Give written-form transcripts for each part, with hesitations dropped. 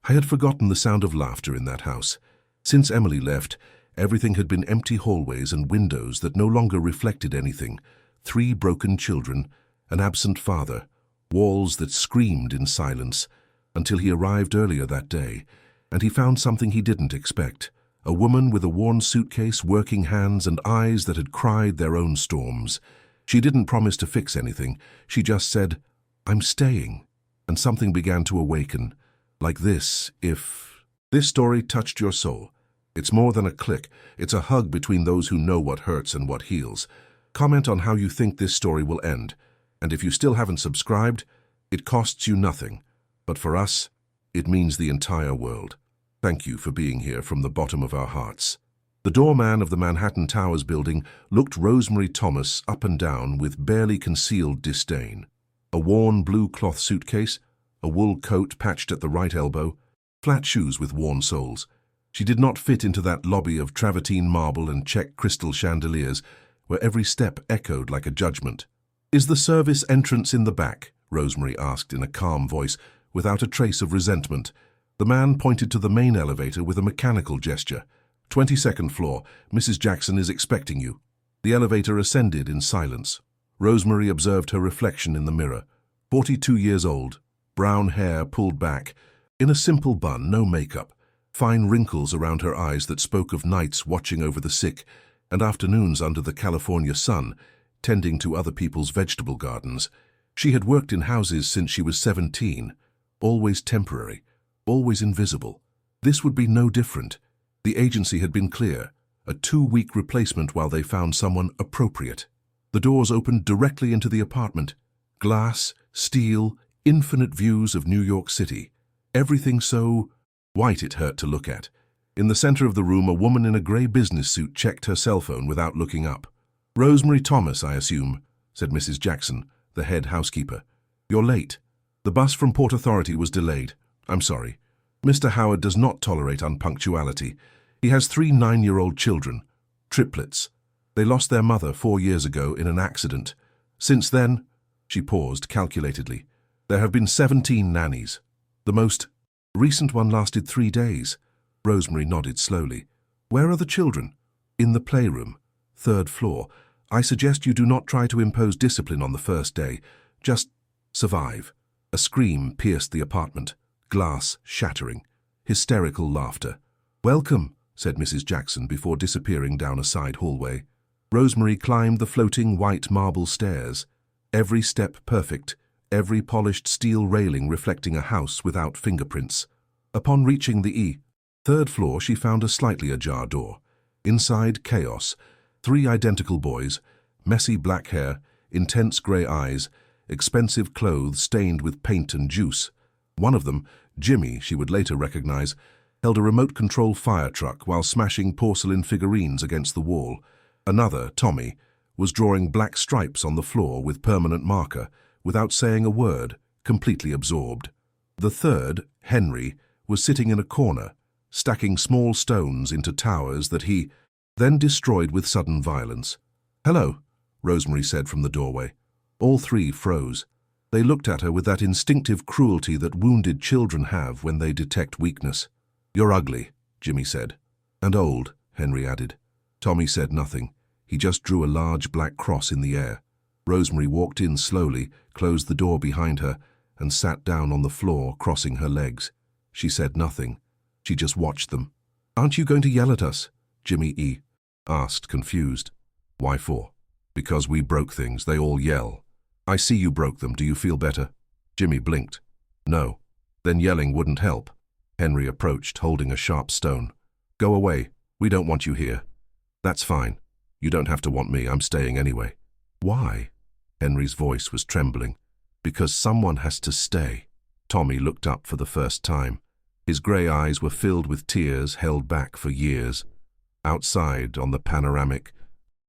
I had forgotten the sound of laughter in that house. Since Emily left, everything had been empty hallways and windows that no longer reflected anything. 3 broken children, an absent father, walls that screamed in silence, until he arrived earlier that day, and he found something he didn't expect. A woman with a worn suitcase, working hands, and eyes that had cried their own storms. She didn't promise to fix anything. She just said, "I'm staying." And something began to awaken. Like this, if this story touched your soul. It's more than a click. It's a hug between those who know what hurts and what heals. Comment on how you think this story will end. And if you still haven't subscribed, it costs you nothing. But for us, it means the entire world. Thank you for being here from the bottom of our hearts. The doorman of the Manhattan Towers building looked Rosemary Thomas up and down with barely concealed disdain. A worn blue cloth suitcase, a wool coat patched at the right elbow, flat shoes with worn soles. She did not fit into that lobby of travertine marble and Czech crystal chandeliers where every step echoed like a judgment. "Is the service entrance in the back?" Rosemary asked in a calm voice, without a trace of resentment. The man pointed to the main elevator with a mechanical gesture. 22nd floor, Mrs. Jackson is expecting you." The elevator ascended in silence. Rosemary observed her reflection in the mirror. 42 years old, brown hair pulled back, in a simple bun, no makeup, fine wrinkles around her eyes that spoke of nights watching over the sick and afternoons under the California sun, tending to other people's vegetable gardens. She had worked in houses since she was 17, always temporary, always invisible. This would be no different. The agency had been clear, a 2-week replacement while they found someone appropriate. The doors opened directly into the apartment. Glass, steel, infinite views of New York City. Everything so white it hurt to look at. In the center of the room, a woman in a gray business suit checked her cell phone without looking up. "Rosemary Thomas, I assume," said Mrs. Jackson, the head housekeeper. "You're late. The bus from Port Authority was delayed. I'm sorry. Mr. Howard does not tolerate unpunctuality. He has 3 9-year-old children, triplets. They lost their mother 4 years ago in an accident. Since then," she paused calculatedly, "there have been 17 nannies. The most recent one lasted 3 days. Rosemary nodded slowly. "Where are the children?" "In the playroom, 3rd floor. I suggest you do not try to impose discipline on the first day. Just survive." A scream pierced the apartment, glass shattering, hysterical laughter. "Welcome," said Mrs. Jackson before disappearing down a side hallway. Rosemary climbed the floating white marble stairs, every step perfect, every polished steel railing reflecting a house without fingerprints. Upon reaching the 3rd floor, she found a slightly ajar door. Inside, chaos. 3 identical boys, messy black hair, intense grey eyes, expensive clothes stained with paint and juice. One of them, Jimmy, she would later recognize, held a remote-control fire truck while smashing porcelain figurines against the wall. Another, Tommy, was drawing black stripes on the floor with permanent marker, without saying a word, completely absorbed. The third, Henry, was sitting in a corner, stacking small stones into towers that he then destroyed with sudden violence. "Hello," Rosemary said from the doorway. All 3 froze. They looked at her with that instinctive cruelty that wounded children have when they detect weakness. "You're ugly," Jimmy said. "And old," Henry added. Tommy said nothing. He just drew a large black cross in the air. Rosemary walked in slowly, closed the door behind her, and sat down on the floor, crossing her legs. She said nothing. She just watched them. "Aren't you going to yell at us?" Jimmy asked, confused. "Why for?" "Because we broke things. They all yell." "I see you broke them. Do you feel better?" Jimmy blinked. "No." "Then yelling wouldn't help." Henry approached, holding a sharp stone. "Go away. We don't want you here." "That's fine. You don't have to want me. I'm staying anyway." "Why?" Henry's voice was trembling. "Because someone has to stay." Tommy looked up for the first time. His grey eyes were filled with tears held back for years. Outside, on the panoramic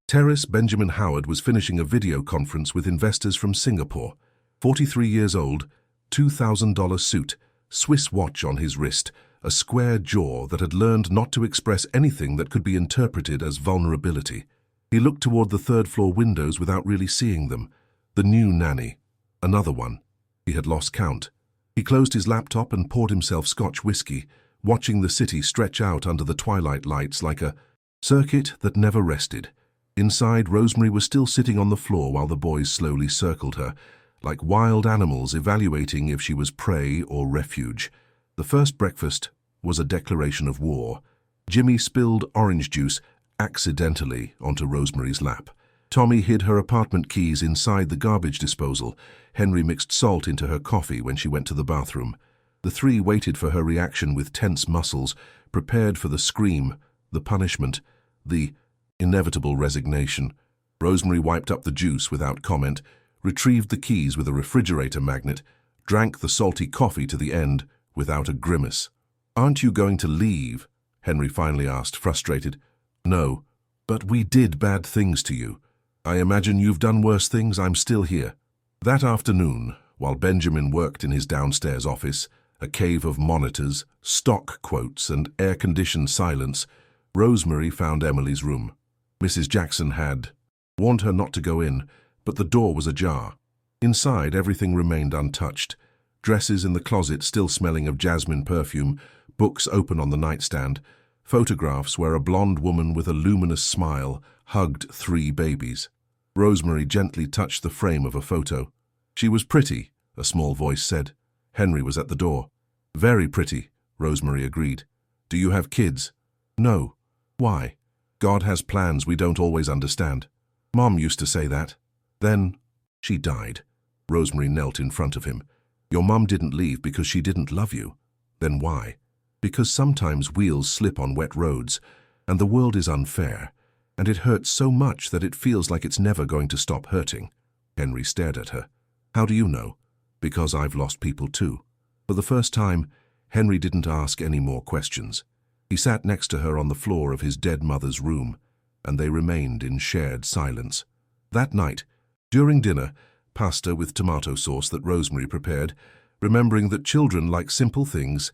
terrace, Benjamin Howard was finishing a video conference with investors from Singapore. 43 years old, $2,000 suit, Swiss watch on his wrist, a square jaw that had learned not to express anything that could be interpreted as vulnerability. He looked toward the 3rd-floor windows without really seeing them. The new nanny. Another one. He had lost count. He closed his laptop and poured himself Scotch whiskey, watching the city stretch out under the twilight lights like a circuit that never rested. Inside, Rosemary was still sitting on the floor while the boys slowly circled her, like wild animals evaluating if she was prey or refuge. The first breakfast was a declaration of war. Jimmy spilled orange juice accidentally onto Rosemary's lap. Tommy hid her apartment keys inside the garbage disposal. Henry mixed salt into her coffee when she went to the bathroom. The three waited for her reaction with tense muscles, prepared for the scream, the punishment, the inevitable resignation. Rosemary wiped up the juice without comment, retrieved the keys with a refrigerator magnet, drank the salty coffee to the end without a grimace. "Aren't you going to leave?" Henry finally asked, frustrated. "No, but we did bad things to you. I imagine you've done worse things. I'm still here." That afternoon, while Benjamin worked in his downstairs office, a cave of monitors, stock quotes, and air-conditioned silence, Rosemary found Emily's room. Mrs. Jackson had warned her not to go in, but the door was ajar. Inside, everything remained untouched. Dresses in the closet still smelling of jasmine perfume, books open on the nightstand, photographs where a blonde woman with a luminous smile hugged 3 babies. Rosemary gently touched the frame of a photo. "She was pretty," a small voice said. Henry was at the door. "Very pretty," Rosemary agreed. "Do you have kids?" "No." "Why?" "God has plans we don't always understand. Mom used to say that. Then she died." Rosemary knelt in front of him. "Your mom didn't leave because she didn't love you. Then why?" "Because sometimes wheels slip on wet roads, and the world is unfair, and it hurts so much that it feels like it's never going to stop hurting." Henry stared at her. "How do you know?" "Because I've lost people too." For the first time, Henry didn't ask any more questions. He sat next to her on the floor of his dead mother's room, and they remained in shared silence. That night, during dinner, pasta with tomato sauce that Rosemary prepared, remembering that children like simple things,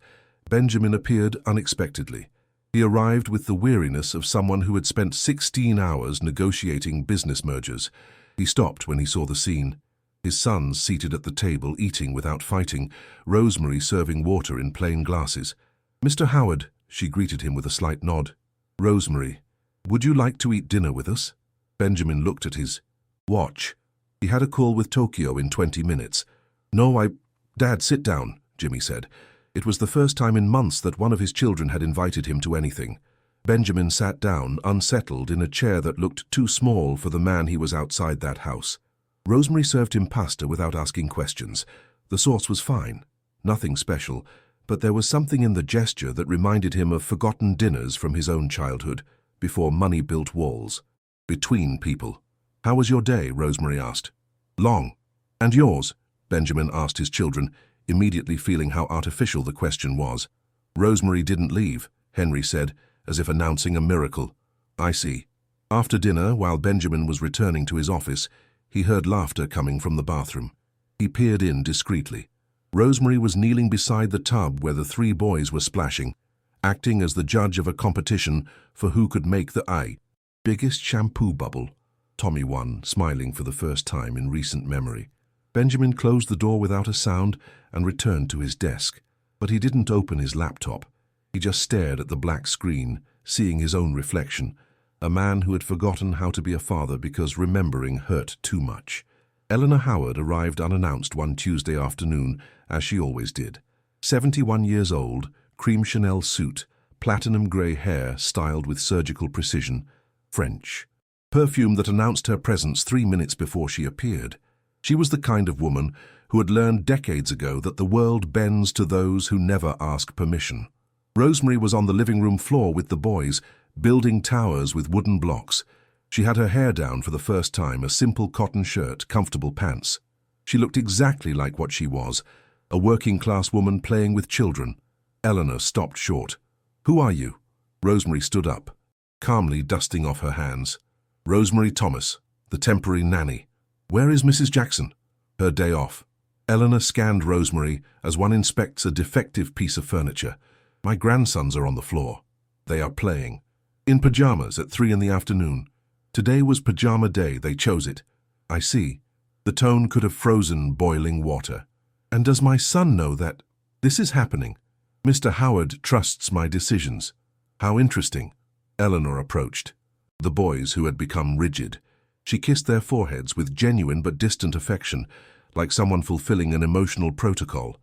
Benjamin appeared unexpectedly. He arrived with the weariness of someone who had spent 16 hours negotiating business mergers. He stopped when he saw the scene. His sons seated at the table, eating without fighting, Rosemary serving water in plain glasses. "Mr. Howard," she greeted him with a slight nod. "Rosemary, would you like to eat dinner with us?" Benjamin looked at his watch. He had a call with Tokyo in 20 minutes. "No, Dad, sit down," Jimmy said. It was the first time in months that one of his children had invited him to anything. Benjamin sat down, unsettled, in a chair that looked too small for the man he was outside that house. Rosemary served him pasta without asking questions. The sauce was fine, nothing special, but there was something in the gesture that reminded him of forgotten dinners from his own childhood, before money built walls. Between people. "How was your day?" Rosemary asked. "Long." "And yours?" Benjamin asked his children, immediately feeling how artificial the question was. "Rosemary didn't leave," Henry said, as if announcing a miracle. "I see." After dinner, while Benjamin was returning to his office, he heard laughter coming from the bathroom. He peered in discreetly. Rosemary was kneeling beside the tub where the 3 boys were splashing, acting as the judge of a competition for who could make the biggest shampoo bubble. Tommy won, smiling for the first time in recent memory. Benjamin closed the door without a sound and returned to his desk. But he didn't open his laptop. He just stared at the black screen, seeing his own reflection, a man who had forgotten how to be a father because remembering hurt too much. Eleanor Howard arrived unannounced one Tuesday afternoon, as she always did. 71 years old, cream Chanel suit, platinum grey hair styled with surgical precision, French. Perfume that announced her presence 3 minutes before she appeared. She was the kind of woman who had learned decades ago that the world bends to those who never ask permission. Rosemary was on the living room floor with the boys, building towers with wooden blocks. She had her hair down for the first time, a simple cotton shirt, comfortable pants. She looked exactly like what she was, a working-class woman playing with children. Eleanor stopped short. "Who are you?" Rosemary stood up, calmly dusting off her hands. "Rosemary Thomas, the temporary nanny." "Where is Mrs. Jackson?" "Her day off." Eleanor scanned Rosemary as one inspects a defective piece of furniture. "My grandsons are on the floor. They are playing. In pajamas at 3 in the afternoon. Today was pajama day, they chose it." "I see." The tone could have frozen boiling water. And does my son know that this is happening? Mr. Howard trusts my decisions. How interesting. Eleanor approached. The boys, who had become rigid, she kissed their foreheads with genuine but distant affection, like someone fulfilling an emotional protocol.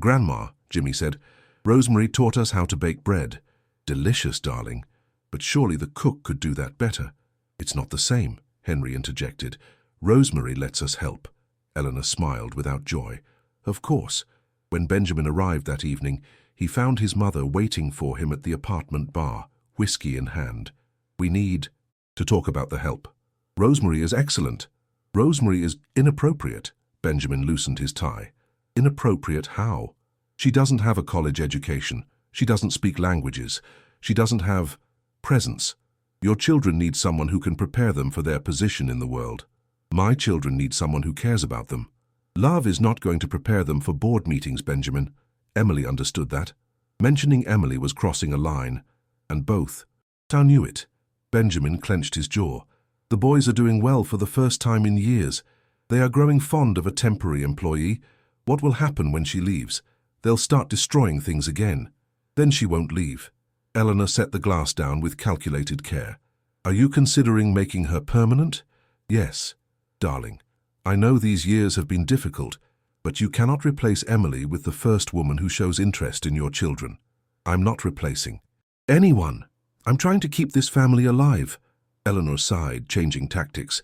Grandma, Jimmy said, Rosemary taught us how to bake bread. Delicious, darling. But surely the cook could do that better. It's not the same, Henry interjected. Rosemary lets us help. Eleanor smiled without joy. Of course. When Benjamin arrived that evening, he found his mother waiting for him at the apartment bar, whiskey in hand. We need to talk about the help. Rosemary is excellent. Rosemary is inappropriate. Benjamin loosened his tie. Inappropriate how? She doesn't have a college education. She doesn't speak languages. She doesn't have presence. Your children need someone who can prepare them for their position in the world. My children need someone who cares about them. Love is not going to prepare them for board meetings, Benjamin. Emily understood that. Mentioning Emily was crossing a line, and both knew it. Benjamin clenched his jaw. The boys are doing well for the first time in years. They are growing fond of a temporary employee. What will happen when she leaves? They'll start destroying things again. Then she won't leave. Eleanor set the glass down with calculated care. Are you considering making her permanent? Yes, darling. I know these years have been difficult, but you cannot replace Emily with the first woman who shows interest in your children. I'm not replacing anyone. I'm trying to keep this family alive. Eleanor sighed, changing tactics.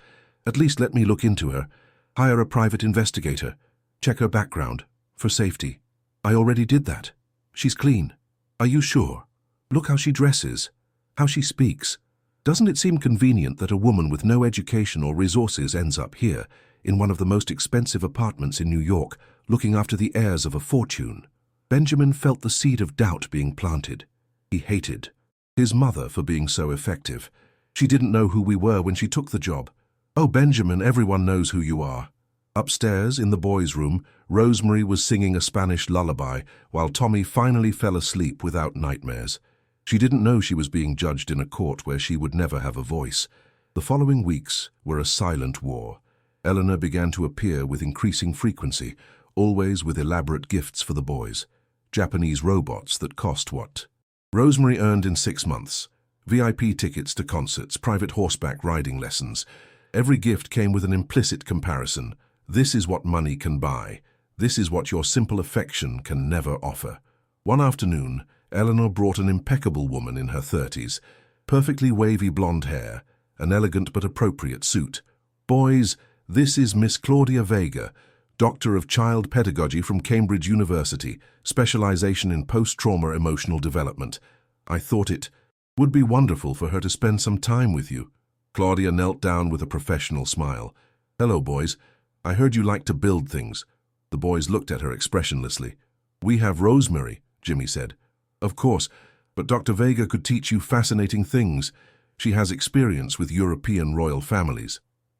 At least let me look into her. Hire a private investigator. Check her background. For safety. I already did that. She's clean. Are you sure? Look how she dresses. How she speaks. Doesn't it seem convenient that a woman with no education or resources ends up here, in one of the most expensive apartments in New York, looking after the heirs of a fortune? Benjamin felt the seed of doubt being planted. He hated his mother for being so effective. She didn't know who we were when she took the job. Oh, Benjamin, everyone knows who you are. Upstairs, in the boys' room, Rosemary was singing a Spanish lullaby while Tommy finally fell asleep without nightmares. She didn't know she was being judged in a court where she would never have a voice. The following weeks were a silent war. Eleanor began to appear with increasing frequency, always with elaborate gifts for the boys. Japanese robots that cost what? Rosemary earned in 6 months. VIP tickets to concerts, private horseback riding lessons. Every gift came with an implicit comparison. This is what money can buy. This is what your simple affection can never offer. One afternoon, Eleanor brought an impeccable woman in her 30s, perfectly wavy blonde hair, an elegant but appropriate suit. Boys, this is Miss Claudia Vega, Doctor of Child Pedagogy from Cambridge University, specialization in post-trauma emotional development. I thought it would be wonderful for her to spend some time with you. Claudia knelt down with a professional smile. Hello, boys. I heard you like to build things. The boys looked at her expressionlessly. We have Rosemary, Jimmy said. Of course, but Dr. Vega could teach you fascinating things. She has experience with European royal families.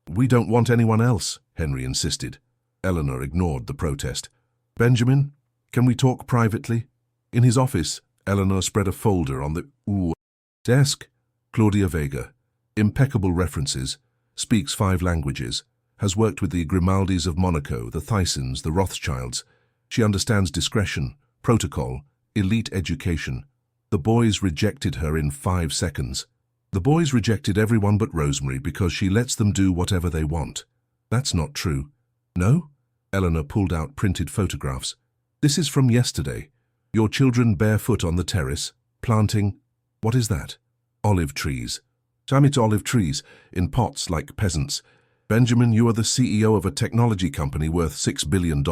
We don't want anyone else, Henry insisted. Eleanor ignored the protest. Benjamin, can we talk privately? In his office, Eleanor spread a folder on the desk. Claudia Vega, impeccable references, speaks 5 languages, has worked with the Grimaldis of Monaco, the Thysons, the Rothschilds. She understands discretion, protocol, elite education. The boys rejected her in 5 seconds. The boys rejected everyone but Rosemary because she lets them do whatever they want. That's not true. No? Eleanor pulled out printed photographs. This is from yesterday. Your children barefoot on the terrace, planting, what is that? Olive trees. It's olive trees, in pots like peasants. Benjamin, you are the CEO of a technology company worth $6 billion.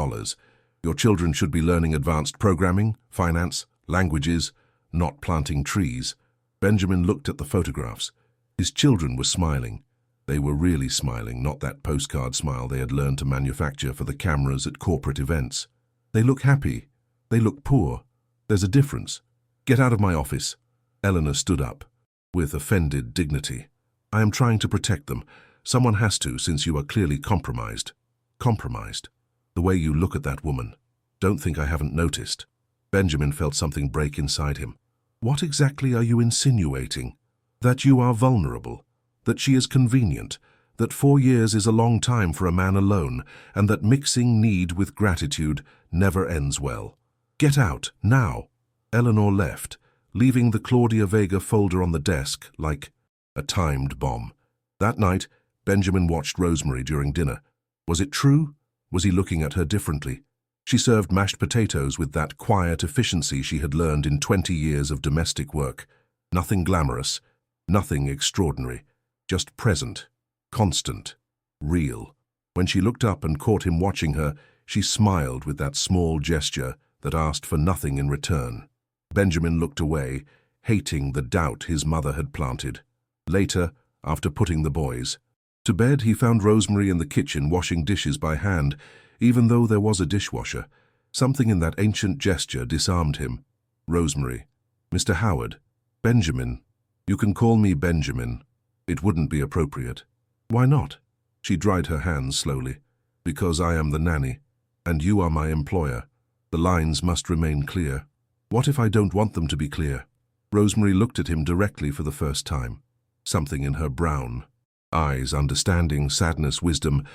Your children should be learning advanced programming, finance, languages, not planting trees. Benjamin looked at the photographs. His children were smiling. They were really smiling, not that postcard smile they had learned to manufacture for the cameras at corporate events. They look happy. They look poor. There's a difference. Get out of my office. Eleanor stood up, with offended dignity. I am trying to protect them. Someone has to, since you are clearly compromised. Compromised? The way you look at that woman. Don't think I haven't noticed. Benjamin felt something break inside him. What exactly are you insinuating? That you are vulnerable, that she is convenient, that 4 years is a long time for a man alone, and that mixing need with gratitude never ends well. Get out, now. Eleanor left, leaving the Claudia Vega folder on the desk like a timed bomb. That night, Benjamin watched Rosemary during dinner. Was it true? Was he looking at her differently? She served mashed potatoes with that quiet efficiency she had learned in 20 years of domestic work. Nothing glamorous, nothing extraordinary, just present, constant, real. When she looked up and caught him watching her, she smiled with that small gesture that asked for nothing in return. Benjamin looked away, hating the doubt his mother had planted. Later, after putting the boys to bed, he found Rosemary in the kitchen washing dishes by hand, even though there was a dishwasher. Something in that ancient gesture disarmed him. Rosemary. Mr. Howard. Benjamin. You can call me Benjamin. It wouldn't be appropriate. Why not? She dried her hands slowly. Because I am the nanny, and you are my employer. The lines must remain clear. What if I don't want them to be clear? Rosemary looked at him directly for the first time. Something in her brown eyes, understanding, sadness, wisdom,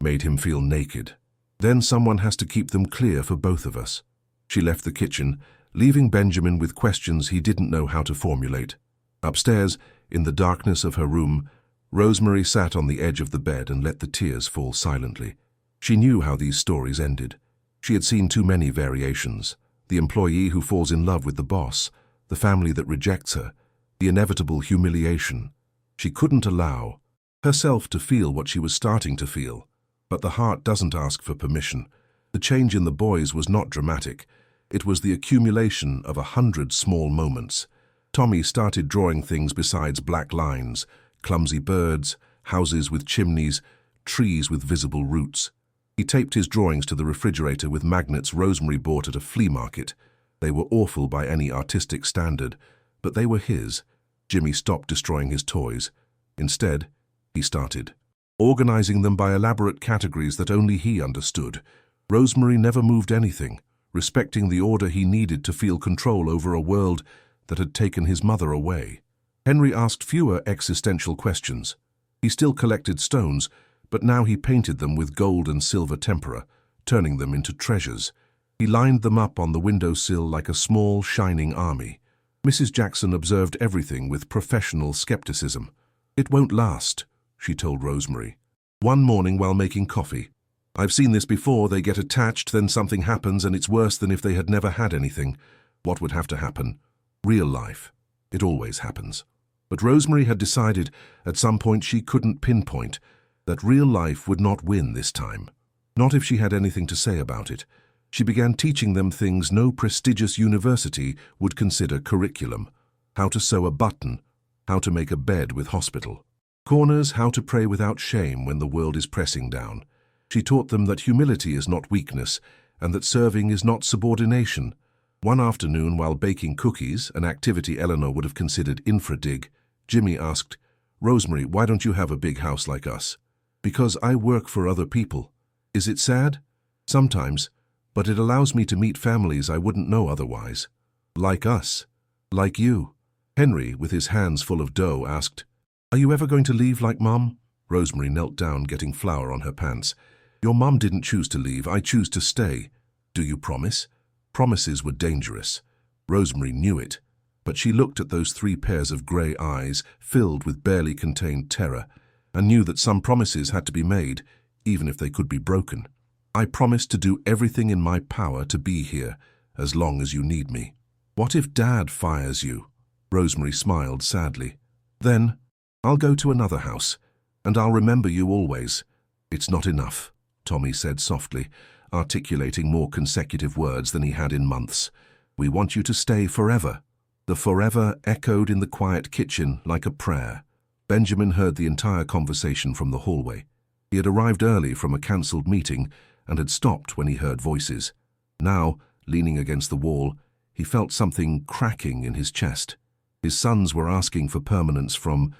made him feel naked. Then someone has to keep them clear for both of us. She left the kitchen, leaving Benjamin with questions he didn't know how to formulate. Upstairs, in the darkness of her room, Rosemary sat on the edge of the bed and let the tears fall silently. She knew how these stories ended. She had seen too many variations. The employee who falls in love with the boss, the family that rejects her, the inevitable humiliation. She couldn't allow herself to feel what she was starting to feel. But the heart doesn't ask for permission. The change in the boys was not dramatic. It was the accumulation of 100 small moments. Tommy started drawing things besides black lines, clumsy birds, houses with chimneys, trees with visible roots. He taped his drawings to the refrigerator with magnets Rosemary bought at a flea market. They were awful by any artistic standard, but they were his. Jimmy stopped destroying his toys. Instead, he started organizing them by elaborate categories that only he understood. Rosemary never moved anything, respecting the order he needed to feel control over a world that had taken his mother away. Henry asked fewer existential questions. He still collected stones, but now he painted them with gold and silver tempera, turning them into treasures. He lined them up on the windowsill like a small, shining army. Mrs. Jackson observed everything with professional skepticism. "It won't last," she told Rosemary. One morning while making coffee, "I've seen this before. They get attached, then something happens, and it's worse than if they had never had anything." What would have to happen? Real life. It always happens. But Rosemary had decided at some point she couldn't pinpoint that real life would not win this time. Not if she had anything to say about it. She began teaching them things no prestigious university would consider curriculum. How to sew a button, how to make a bed with hospital corners, how to pray without shame when the world is pressing down. She taught them that humility is not weakness, and that serving is not subordination. One afternoon, while baking cookies, an activity Eleanor would have considered infra-dig, Jimmy asked, "Rosemary, why don't you have a big house like us?" "Because I work for other people." "Is it sad?" "Sometimes, but it allows me to meet families I wouldn't know otherwise." "Like us." "Like you." Henry, with his hands full of dough, asked, "Are you ever going to leave like Mum?" Rosemary knelt down, getting flour on her pants. "Your mum didn't choose to leave. I choose to stay." "Do you promise?" Promises were dangerous. Rosemary knew it, but she looked at those 3 pairs of grey eyes filled with barely contained terror and knew that some promises had to be made, even if they could be broken. "I promise to do everything in my power to be here, as long as you need me." "What if Dad fires you?" Rosemary smiled sadly. "Then I'll go to another house, and I'll remember you always." "It's not enough," Tommy said softly, articulating more consecutive words than he had in months. "We want you to stay forever." The forever echoed in the quiet kitchen like a prayer. Benjamin heard the entire conversation from the hallway. He had arrived early from a cancelled meeting and had stopped when he heard voices. Now, leaning against the wall, he felt something cracking in his chest. His sons were asking for permanence from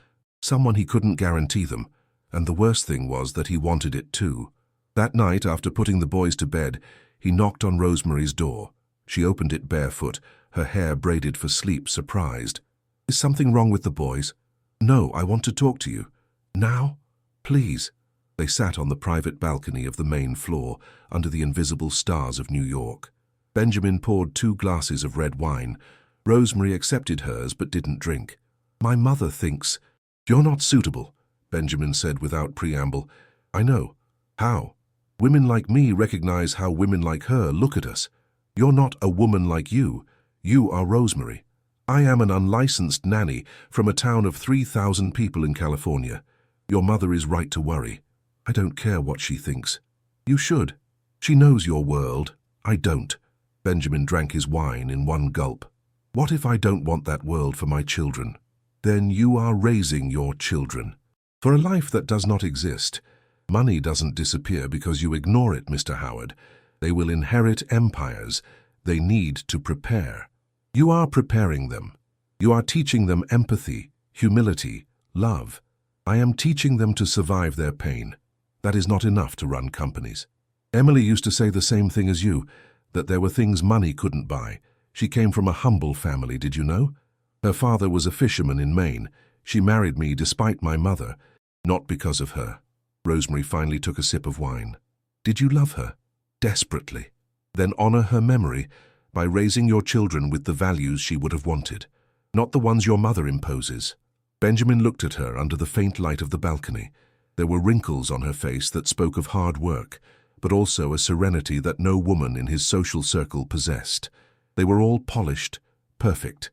someone he couldn't guarantee them, and the worst thing was that he wanted it too. That night, after putting the boys to bed, he knocked on Rosemary's door. She opened it barefoot, her hair braided for sleep, surprised. "Is something wrong with the boys?" "No, I want to talk to you." "Now? Please." They sat on the private balcony of the main floor under the invisible stars of New York. Benjamin poured 2 glasses of red wine. Rosemary accepted hers but didn't drink. "My mother thinks—" "You're not suitable," Benjamin said without preamble. "I know. How? Women like me recognize how women like her look at us. You're not a woman like you. You are Rosemary. I am an unlicensed nanny from a town of 3,000 people in California. Your mother is right to worry. I don't care what she thinks. You should. She knows your world. I don't." Benjamin drank his wine in one gulp. "What if I don't want that world for my children?" "Then you are raising your children for a life that does not exist. Money doesn't disappear because you ignore it, Mr. Howard. They will inherit empires. They need to prepare. You are preparing them. You are teaching them empathy, humility, love. I am teaching them to survive their pain. That is not enough to run companies. Emily used to say the same thing as you, that there were things money couldn't buy. She came from a humble family, did you know? Her father was a fisherman in Maine. She married me despite my mother, not because of her." Rosemary finally took a sip of wine. "Did you love her? Desperately. Then honor her memory by raising your children with the values she would have wanted, not the ones your mother imposes." Benjamin looked at her under the faint light of the balcony. There were wrinkles on her face that spoke of hard work, but also a serenity that no woman in his social circle possessed. They were all polished, perfect,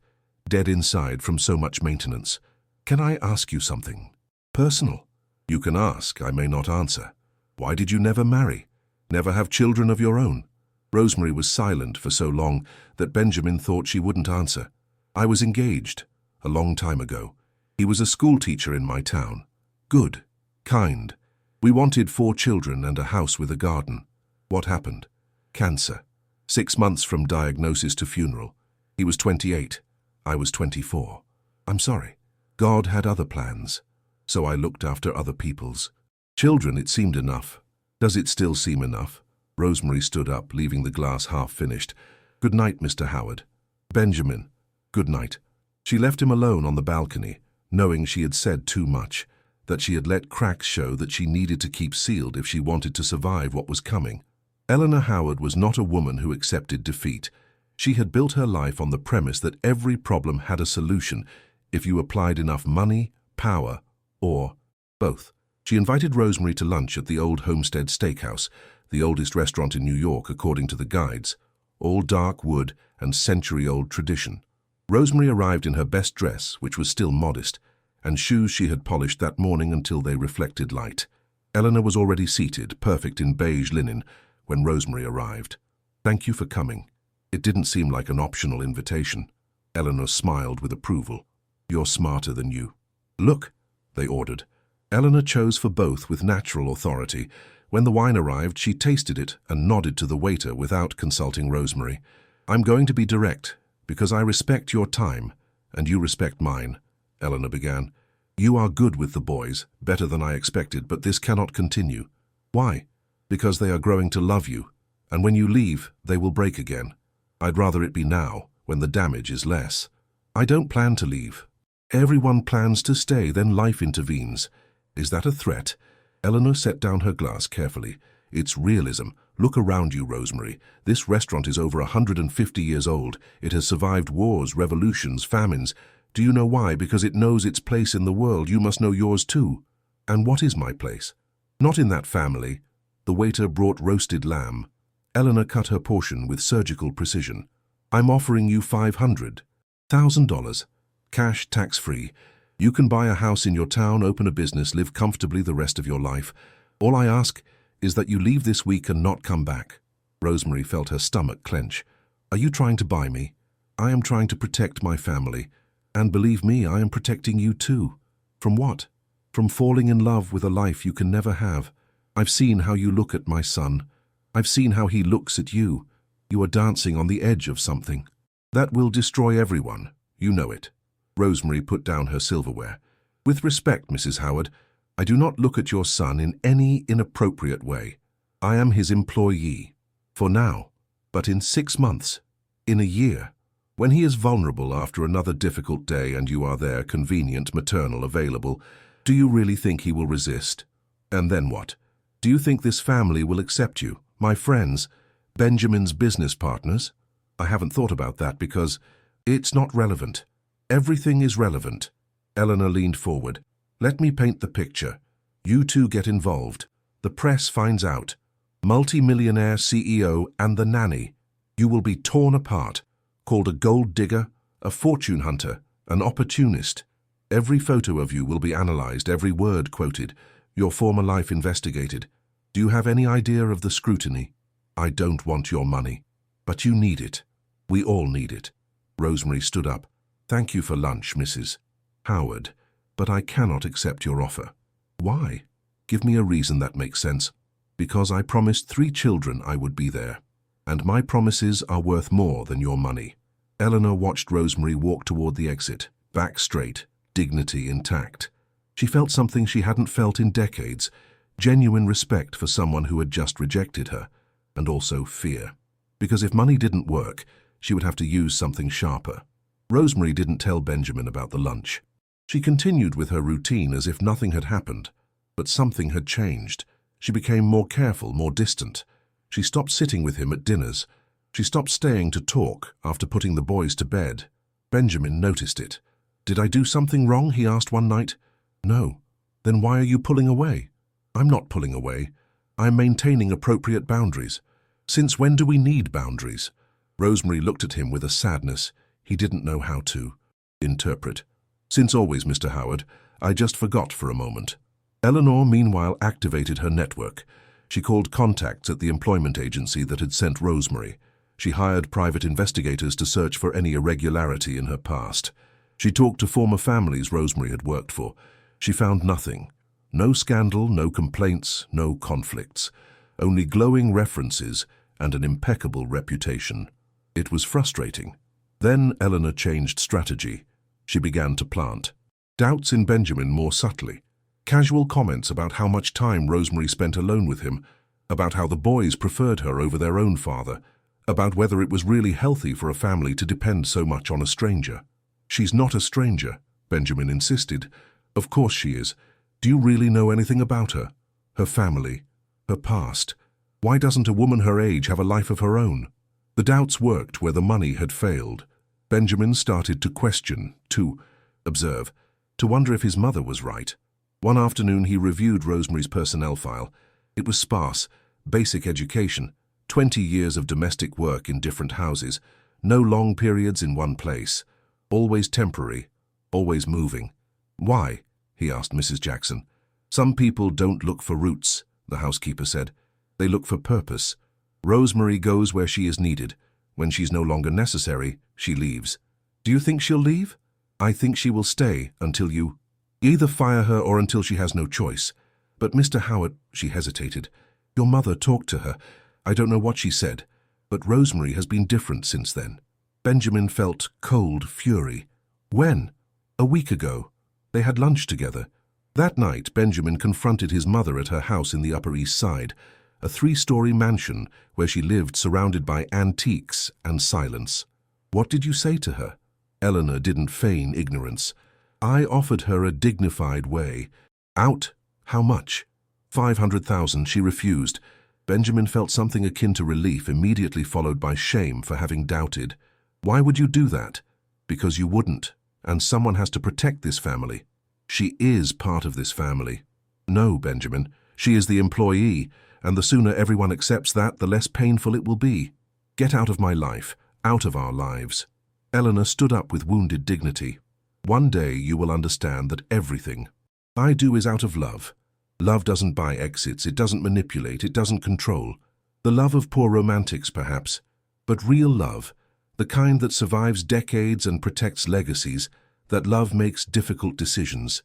dead inside from so much maintenance. "Can I ask you something? Personal?" "You can ask, I may not answer. Why did you never marry? Never have children of your own?" Rosemary was silent for so long that Benjamin thought she wouldn't answer. "I was engaged, a long time ago. He was a school teacher in my town. Good, kind. We wanted 4 children and a house with a garden. What happened? Cancer. 6 months from diagnosis to funeral. He was 28. I was 24. I'm sorry. God had other plans. So I looked after other people's children. It seemed enough. Does it still seem enough?" Rosemary stood up, leaving the glass half finished. "Good night, Mr. Howard." "Benjamin, good night." She left him alone on the balcony, knowing she had said too much, that she had let cracks show that she needed to keep sealed if she wanted to survive what was coming. Eleanor Howard was not a woman who accepted defeat. She had built her life on the premise that every problem had a solution if you applied enough money, power, or both. She invited Rosemary to lunch at the Old Homestead Steakhouse, the oldest restaurant in New York according to the guides, all dark wood and century-old tradition. Rosemary arrived in her best dress, which was still modest, and shoes she had polished that morning until they reflected light. Eleanor was already seated, perfect in beige linen, when Rosemary arrived. "Thank you for coming. It didn't seem like an optional invitation." Eleanor smiled with approval. "You're smarter than you." "Look," they ordered. Eleanor chose for both with natural authority. When the wine arrived, she tasted it and nodded to the waiter without consulting Rosemary. "I'm going to be direct, because I respect your time, and you respect mine," Eleanor began. "You are good with the boys, better than I expected, but this cannot continue." "Why?" "Because they are growing to love you, and when you leave, they will break again. I'd rather it be now, when the damage is less." "I don't plan to leave." "Everyone plans to stay, then life intervenes." "Is that a threat?" Eleanor set down her glass carefully. "It's realism. Look around you, Rosemary. This restaurant is over 150 years old. It has survived wars, revolutions, famines. Do you know why? Because it knows its place in the world. You must know yours too." "And what is my place?" "Not in that family." The waiter brought roasted lamb. Eleanor cut her portion with surgical precision. "I'm offering you $500,000. Cash, tax-free. You can buy a house in your town, open a business, live comfortably the rest of your life. All I ask is that you leave this week and not come back." Rosemary felt her stomach clench. "Are you trying to buy me?" "I am trying to protect my family. And believe me, I am protecting you too." "From what?" "From falling in love with a life you can never have. I've seen how you look at my son. I've seen how he looks at you. You are dancing on the edge of something. That will destroy everyone. You know it." Rosemary put down her silverware. "With respect, Mrs. Howard, I do not look at your son in any inappropriate way. I am his employee. For now. But in 6 months, in a year, when he is vulnerable after another difficult day and you are there, convenient, maternal, available, do you really think he will resist? And then what? Do you think this family will accept you? My friends? Benjamin's business partners? I haven't thought about that because it's not relevant. Everything is relevant. Eleanor leaned forward. Let me paint the picture. You two get involved. The press finds out. Multi-millionaire CEO and the nanny. You will be torn apart, called a gold digger, a fortune hunter, an opportunist. Every photo of you will be analyzed, every word quoted, your former life investigated. Do you have any idea of the scrutiny? I don't want your money, but you need it. We all need it. Rosemary stood up. Thank you for lunch, Mrs. Howard, but I cannot accept your offer. Why? Give me a reason that makes sense. Because I promised 3 children I would be there, and my promises are worth more than your money. Eleanor watched Rosemary walk toward the exit, back straight, dignity intact. She felt something she hadn't felt in decades, genuine respect for someone who had just rejected her, and also fear. Because if money didn't work, she would have to use something sharper. Rosemary didn't tell Benjamin about the lunch. She continued with her routine as if nothing had happened, but something had changed. She became more careful, more distant. She stopped sitting with him at dinners. She stopped staying to talk after putting the boys to bed. Benjamin noticed it. Did I do something wrong? He asked one night. No. Then why are you pulling away? I'm not pulling away. I'm maintaining appropriate boundaries. Since when do we need boundaries? Rosemary looked at him with a sadness he didn't know how to interpret. Since always, Mr. Howard. I just forgot for a moment. Eleanor, meanwhile, activated her network. She called contacts at the employment agency that had sent Rosemary. She hired private investigators to search for any irregularity in her past. She talked to former families Rosemary had worked for. She found nothing. No scandal, no complaints, no conflicts. Only glowing references and an impeccable reputation. It was frustrating. Then Eleanor changed strategy. She began to plant doubts in Benjamin more subtly. Casual comments about how much time Rosemary spent alone with him, about how the boys preferred her over their own father, about whether it was really healthy for a family to depend so much on a stranger. She's not a stranger, Benjamin insisted. Of course she is. Do you really know anything about her? Her family? Her past? Why doesn't a woman her age have a life of her own? The doubts worked where the money had failed. Benjamin started to question, to observe, to wonder if his mother was right. One afternoon he reviewed Rosemary's personnel file. It was sparse, basic education, 20 years of domestic work in different houses, no long periods in one place, always temporary, always moving. Why? He asked Mrs. Jackson. Some people don't look for roots, the housekeeper said. They look for purpose. Rosemary goes where she is needed. When she's no longer necessary, she leaves. Do you think she'll leave? I think she will stay until you either fire her or until she has no choice. But Mr. Howard, she hesitated. Your mother talked to her. I don't know what she said, but Rosemary has been different since then. Benjamin felt cold fury. When? A week ago. They had lunch together. That night, Benjamin confronted his mother at her house in the Upper East Side, a 3-story mansion where she lived surrounded by antiques and silence. What did you say to her? Eleanor didn't feign ignorance. I offered her a dignified way. Out? How much? 500,000. She refused. Benjamin felt something akin to relief, immediately followed by shame for having doubted. Why would you do that? Because you wouldn't, and someone has to protect this family. She is part of this family. No, Benjamin, she is the employee, and the sooner everyone accepts that, the less painful it will be. Get out of my life, out of our lives. Eleanor stood up with wounded dignity. One day you will understand that everything I do is out of love. Love doesn't buy exits, it doesn't manipulate, it doesn't control. The love of poor romantics, perhaps, but real love, the kind that survives decades and protects legacies, that love makes difficult decisions.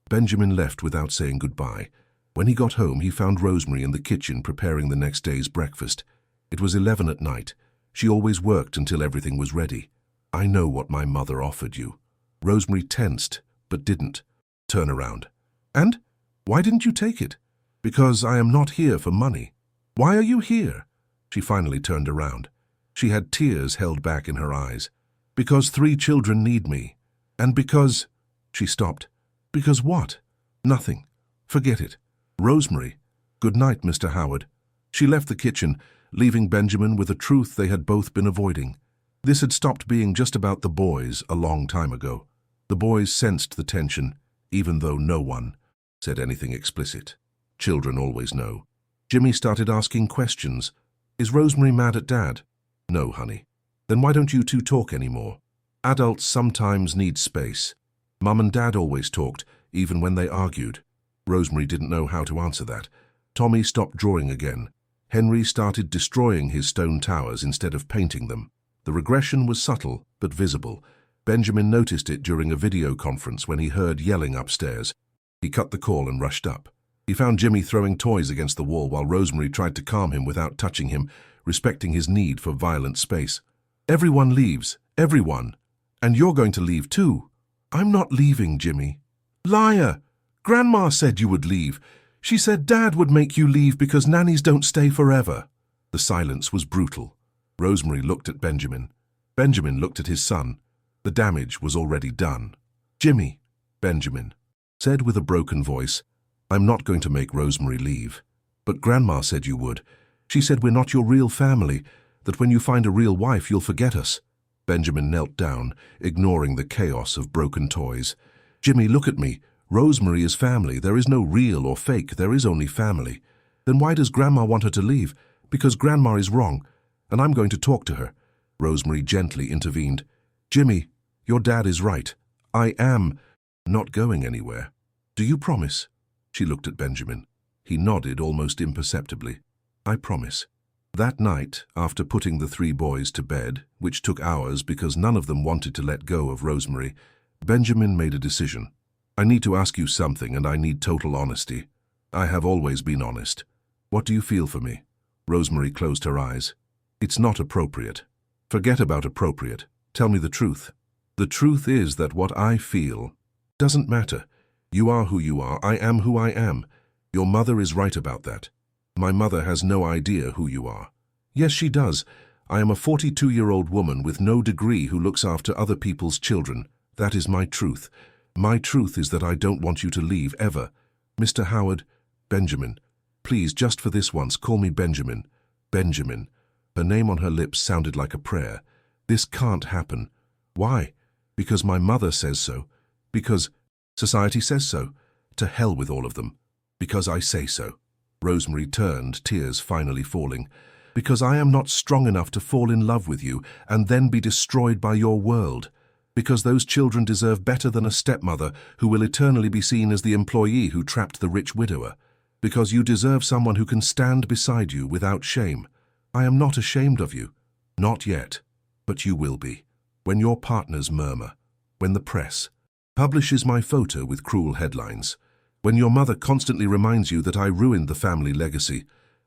Benjamin left without saying goodbye. When he got home, he found Rosemary in the kitchen preparing the next day's breakfast. It was 11 at night. She always worked until everything was ready. I know what my mother offered you. Rosemary tensed, but didn't. Turn around. And? Why didn't you take it? Because I am not here for money. Why are you here? She finally turned around. She had tears held back in her eyes. Because 3 children need me. And because... She stopped. Because what? Nothing. Forget it. Rosemary. Good night, Mr. Howard. She left the kitchen, leaving Benjamin with a truth they had both been avoiding. This had stopped being just about the boys a long time ago. The boys sensed the tension, even though no one said anything explicit. Children always know. Jimmy started asking questions. Is Rosemary mad at Dad? No, honey. Then why don't you two talk anymore? Adults sometimes need space. Mum and Dad always talked, even when they argued. Rosemary didn't know how to answer that. Tommy stopped drawing again. Henry started destroying his stone towers instead of painting them. The regression was subtle, but visible. Benjamin noticed it during a video conference when he heard yelling upstairs. He cut the call and rushed up. He found Jimmy throwing toys against the wall while Rosemary tried to calm him without touching him, respecting his need for violent space. Everyone leaves. Everyone. And you're going to leave too. I'm not leaving, Jimmy. Liar! Grandma said you would leave. She said Dad would make you leave because nannies don't stay forever. The silence was brutal. Rosemary looked at Benjamin. Benjamin looked at his son. The damage was already done. Jimmy, Benjamin said with a broken voice, I'm not going to make Rosemary leave. But Grandma said you would. She said we're not your real family, that when you find a real wife you'll forget us. Benjamin knelt down, ignoring the chaos of broken toys. Jimmy, look at me. Rosemary is family. There is no real or fake. There is only family. Then why does Grandma want her to leave? Because Grandma is wrong, and I'm going to talk to her. Rosemary gently intervened. Jimmy, your dad is right. I am not going anywhere. Do you promise? She looked at Benjamin. He nodded almost imperceptibly. I promise. That night, after putting the three boys to bed, which took hours because none of them wanted to let go of Rosemary, Benjamin made a decision. I need to ask you something, and I need total honesty. I have always been honest. What do you feel for me? Rosemary closed her eyes. It's not appropriate. Forget about appropriate. Tell me the truth. The truth is that what I feel doesn't matter. You are who you are. I am who I am. Your mother is right about that. My mother has no idea who you are. Yes, she does. I am a 42-year-old woman with no degree who looks after other people's children. That is my truth. My truth is that I don't want you to leave, ever. Mr. Howard, Benjamin, please, just for this once, call me Benjamin. Benjamin. Her name on her lips sounded like a prayer. This can't happen. Why? Because my mother says so. Because society says so. To hell with all of them. Because I say so. Rosemary turned, tears finally falling. Because I am not strong enough to fall in love with you and then be destroyed by your world. Because those children deserve better than a stepmother who will eternally be seen as the employee who trapped the rich widower. Because you deserve someone who can stand beside you without shame. I am not ashamed of you. Not yet. But you will be. When your partners murmur. When the press publishes my photo with cruel headlines. When your mother constantly reminds you that I ruined the family legacy.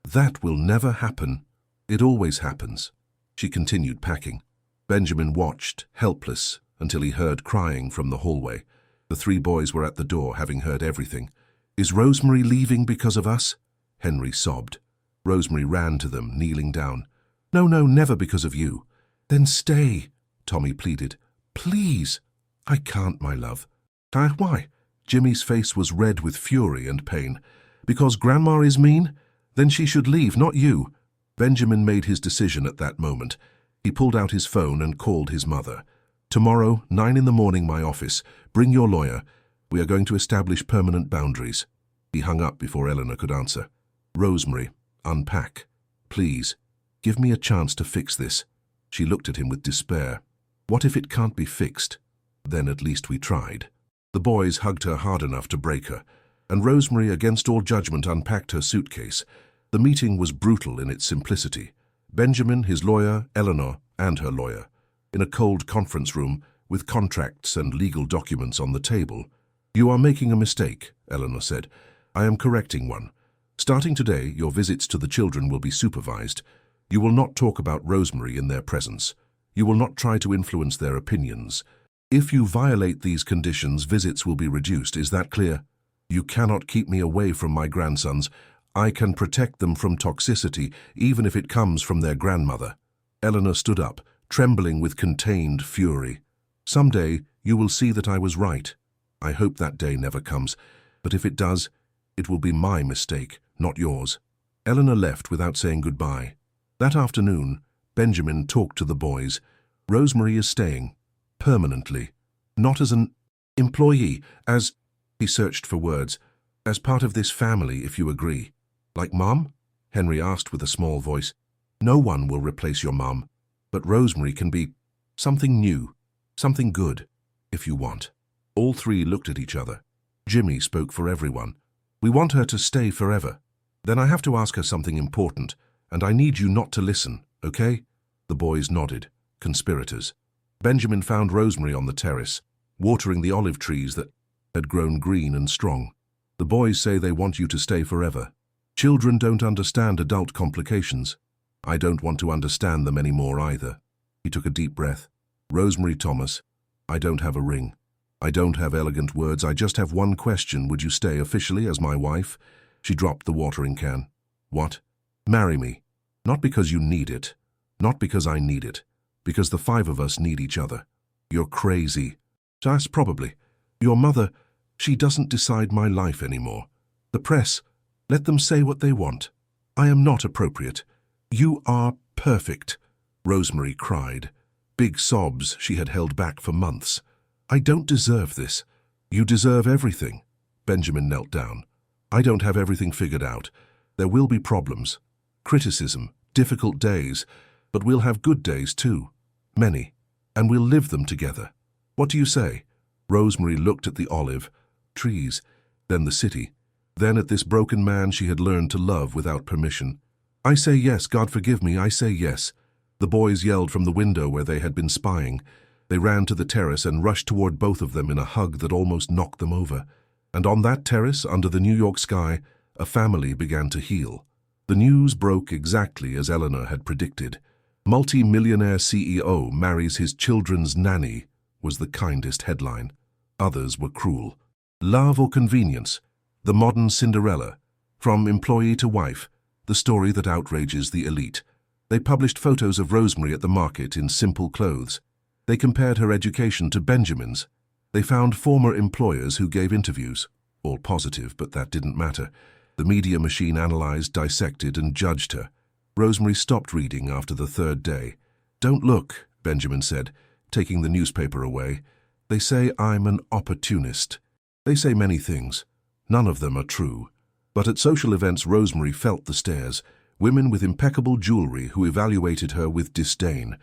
That will never happen. It always happens. She continued packing. Benjamin watched, helpless, until he heard crying from the hallway. The three boys were at the door, having heard everything. Is Rosemary leaving because of us? Henry sobbed. Rosemary ran to them, kneeling down. No, never because of you. Then stay, Tommy pleaded. Please. I can't, my love. Why? Jimmy's face was red with fury and pain. Because Grandma is mean? Then she should leave, not you. Benjamin made his decision at that moment. He pulled out his phone and called his mother. Tomorrow, 9 in the morning, my office. Bring your lawyer. We are going to establish permanent boundaries. He hung up before Eleanor could answer. Rosemary, unpack. Please, give me a chance to fix this. She looked at him with despair. What if it can't be fixed? Then at least we tried. The boys hugged her hard enough to break her, and Rosemary, against all judgment, unpacked her suitcase. The meeting was brutal in its simplicity. Benjamin, his lawyer, Eleanor, and her lawyer. In a cold conference room, with contracts and legal documents on the table. You are making a mistake, Eleanor said. I am correcting one. Starting today, your visits to the children will be supervised. You will not talk about Rosemary in their presence. You will not try to influence their opinions. If you violate these conditions, visits will be reduced. Is that clear? You cannot keep me away from my grandsons. I can protect them from toxicity, even if it comes from their grandmother. Eleanor stood up, trembling with contained fury. Someday, you will see that I was right. I hope that day never comes, but if it does, It will be my mistake, not yours. Eleanor left without saying goodbye. That afternoon, Benjamin talked to the boys. Rosemary is staying. Permanently. Not as an employee, as, he searched for words, as part of this family, if you agree. Like Mom? Henry asked with a small voice. No one will replace your mom, but Rosemary can be something new, something good, if you want. All three looked at each other. Jimmy spoke for everyone. We want her to stay forever. Then I have to ask her something important, and I need you not to listen, okay? The boys nodded. Conspirators. Benjamin found Rosemary on the terrace, watering the olive trees that had grown green and strong. The boys say they want you to stay forever. Children don't understand adult complications. I don't want to understand them anymore either. He took a deep breath. Rosemary Thomas, I don't have a ring. I don't have elegant words. I just have one question. Would you stay officially as my wife? She dropped the watering can. What? Marry me. Not because you need it. Not because I need it. Because the five of us need each other. You're crazy. That's probably. Your mother, she doesn't decide my life anymore. The press, let them say what they want. I am not appropriate. You are perfect, Rosemary cried. Big sobs she had held back for months. I don't deserve this. You deserve everything. Benjamin knelt down. I don't have everything figured out. There will be problems. Criticism, difficult days, but we'll have good days too. Many. And we'll live them together. What do you say? Rosemary looked at the olive, trees, then the city, then at this broken man she had learned to love without permission. I say yes, God forgive me, I say yes. The boys yelled from the window where they had been spying. They ran to the terrace and rushed toward both of them in a hug that almost knocked them over. And on that terrace, under the New York sky, a family began to heal. The news broke exactly as Eleanor had predicted. Multi-millionaire CEO marries his children's nanny was the kindest headline. Others were cruel. Love or convenience? The modern Cinderella. From employee to wife, the story that outrages the elite. They published photos of Rosemary at the market in simple clothes. They compared her education to Benjamin's. They found former employers who gave interviews. All positive, but that didn't matter. The media machine analyzed, dissected, and judged her. Rosemary stopped reading after the third day. Don't look, Benjamin said, taking the newspaper away. They say I'm an opportunist. They say many things. None of them are true. But at social events, Rosemary felt the stares. Women with impeccable jewelry who evaluated her with disdain.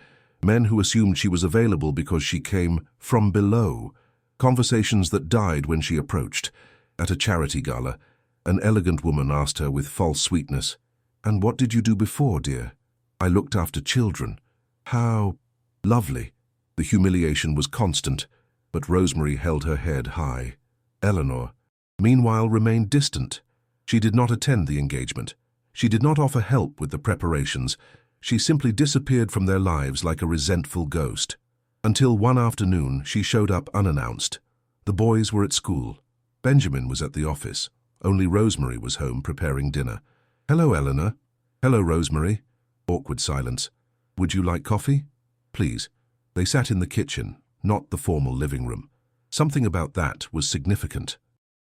Men who assumed she was available because she came from below. Conversations that died when she approached. At a charity gala, an elegant woman asked her with false sweetness, "And what did you do before, dear?" "I looked after children." "How lovely." The humiliation was constant, but Rosemary held her head high. Eleanor, meanwhile, remained distant. She did not attend the engagement. She did not offer help with the preparations. She simply disappeared from their lives like a resentful ghost. Until one afternoon, she showed up unannounced. The boys were at school. Benjamin was at the office. Only Rosemary was home preparing dinner. "Hello, Eleanor." "Hello, Rosemary." Awkward silence. "Would you like coffee?" "Please." They sat in the kitchen, not the formal living room. Something about that was significant.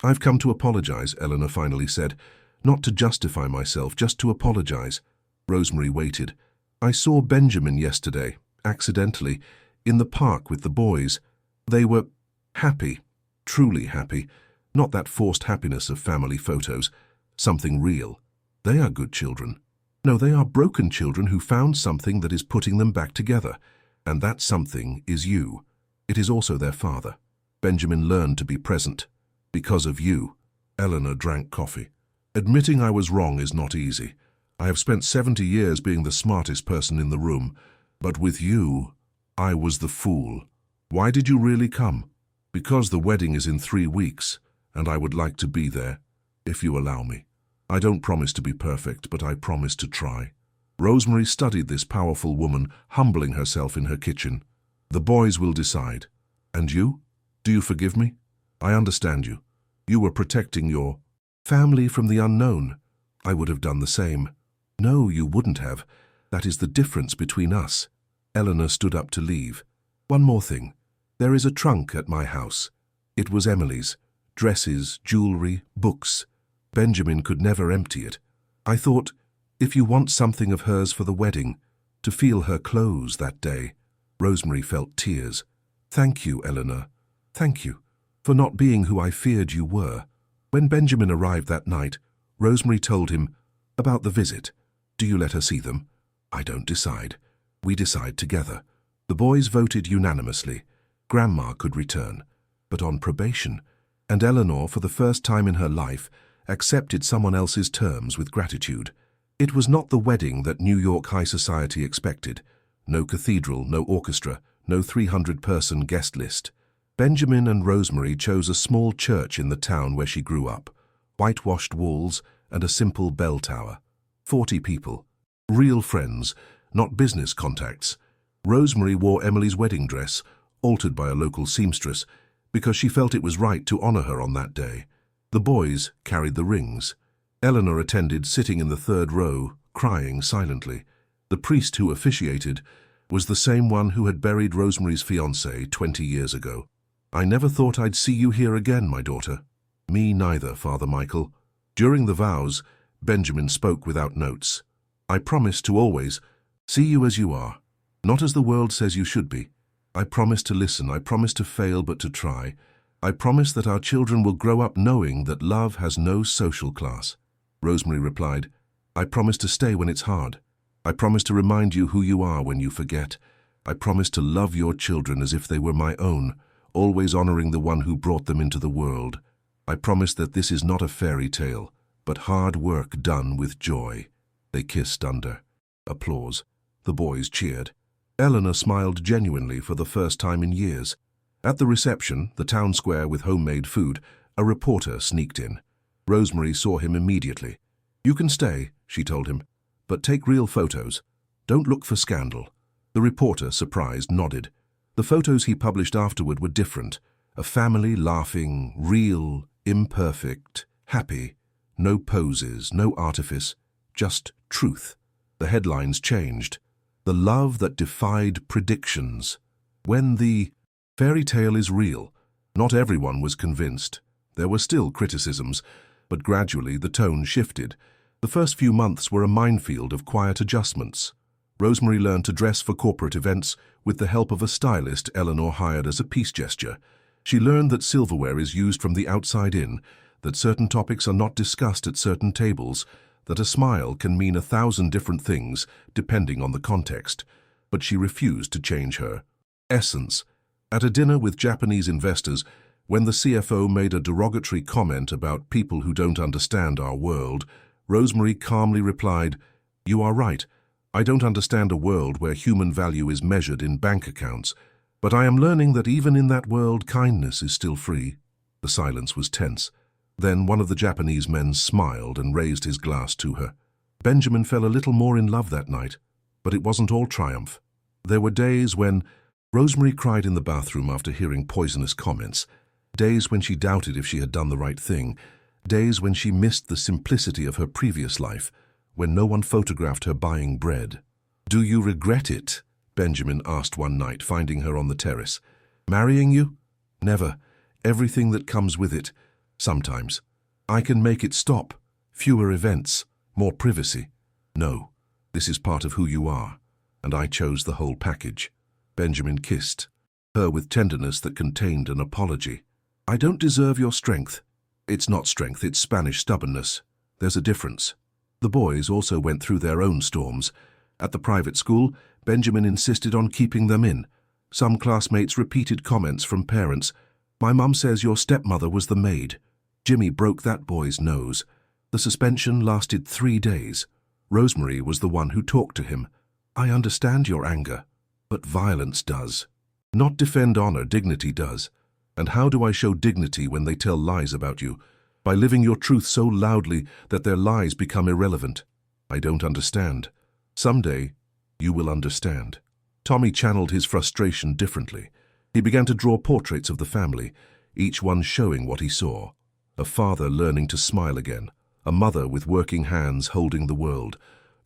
"I've come to apologize," Eleanor finally said. "Not to justify myself, just to apologize." Rosemary waited. "I saw Benjamin yesterday, accidentally, in the park with the boys. They were happy, truly happy. Not that forced happiness of family photos. Something real. They are good children. No, they are broken children who found something that is putting them back together. And that something is you. It is also their father. Benjamin learned to be present. Because of you." Eleanor drank coffee. "Admitting I was wrong is not easy. I have spent 70 years being the smartest person in the room. But with you, I was the fool. Why did you really come?" "Because the wedding is in 3 weeks, and I would like to be there, if you allow me. I don't promise to be perfect, but I promise to try." Rosemary studied this powerful woman, humbling herself in her kitchen. "The boys will decide. And you? Do you forgive me? I understand you. You were protecting your family from the unknown. I would have done the same." "No, you wouldn't have. That is the difference between us." Eleanor stood up to leave. "One more thing. There is a trunk at my house. It was Emily's. Dresses, jewelry, books. Benjamin could never empty it. I thought, if you want something of hers for the wedding, to feel her clothes that day. Rosemary felt tears. Thank you, Eleanor. Thank you, for not being who I feared you were. When Benjamin arrived that night, Rosemary told him about the visit. Do you let her see them? I don't decide. We decide together. The boys voted unanimously. Grandma could return, but on probation, and Eleanor, for the first time in her life, accepted someone else's terms with gratitude. It was not the wedding that New York high society expected. No cathedral, no orchestra, no 300-person guest list. Benjamin and Rosemary chose a small church in the town where she grew up. Whitewashed walls and a simple bell tower. 40 people. Real friends, not business contacts. Rosemary wore Emily's wedding dress, altered by a local seamstress, because she felt it was right to honor her on that day. The boys carried the rings. Eleanor attended, sitting in the third row, crying silently. The priest who officiated was the same one who had buried Rosemary's fiancé 20 years ago. I never thought I'd see you here again, my daughter. Me neither, Father Michael. During the vows, Benjamin spoke without notes. I promise to always see you as you are, not as the world says you should be. I promise to listen, I promise to fail but to try. I promise that our children will grow up knowing that love has no social class. Rosemary replied, I promise to stay when it's hard. I promise to remind you who you are when you forget. I promise to love your children as if they were my own, always honoring the one who brought them into the world. I promise that this is not a fairy tale, but hard work done with joy. They kissed under applause. The boys cheered. Eleanor smiled genuinely for the first time in years. At the reception, the town square with homemade food, a reporter sneaked in. Rosemary saw him immediately. You can stay, she told him, but take real photos. Don't look for scandal. The reporter, surprised, nodded. The photos he published afterward were different. A family laughing, real, imperfect, happy. No poses, no artifice, just truth. The headlines changed. The love that defied predictions. When the fairy tale is real, not everyone was convinced. There were still criticisms, but gradually the tone shifted. The first few months were a minefield of quiet adjustments. Rosemary learned to dress for corporate events with the help of a stylist Eleanor hired as a peace gesture. She learned that silverware is used from the outside in, that certain topics are not discussed at certain tables, that a smile can mean 1,000 different things depending on the context. But she refused to change her essence. At a dinner with Japanese investors, when the CFO made a derogatory comment about people who don't understand our world, Rosemary calmly replied, You are right. I don't understand a world where human value is measured in bank accounts, but I am learning that even in that world, kindness is still free. The silence was tense. Then one of the Japanese men smiled and raised his glass to her. Benjamin fell a little more in love that night, but it wasn't all triumph. There were days when Rosemary cried in the bathroom after hearing poisonous comments, days when she doubted if she had done the right thing, days when she missed the simplicity of her previous life, when no one photographed her buying bread. Do you regret it? Benjamin asked one night, finding her on the terrace. Marrying you? Never. Everything that comes with it. Sometimes. I can make it stop. Fewer events. More privacy. No. This is part of who you are. And I chose the whole package. Benjamin kissed her with tenderness that contained an apology. I don't deserve your strength. It's not strength, it's Spanish stubbornness. There's a difference. The boys also went through their own storms. At the private school, Benjamin insisted on keeping them in. Some classmates repeated comments from parents. My mum says your stepmother was the maid. Jimmy broke that boy's nose. The suspension lasted 3 days. Rosemary was the one who talked to him. I understand your anger, but violence does. Not defend honor, dignity does. And how do I show dignity when they tell lies about you? By living your truth so loudly that their lies become irrelevant. I don't understand. Someday, you will understand. Tommy channeled his frustration differently. He began to draw portraits of the family, each one showing what he saw. A father learning to smile again, a mother with working hands holding the world,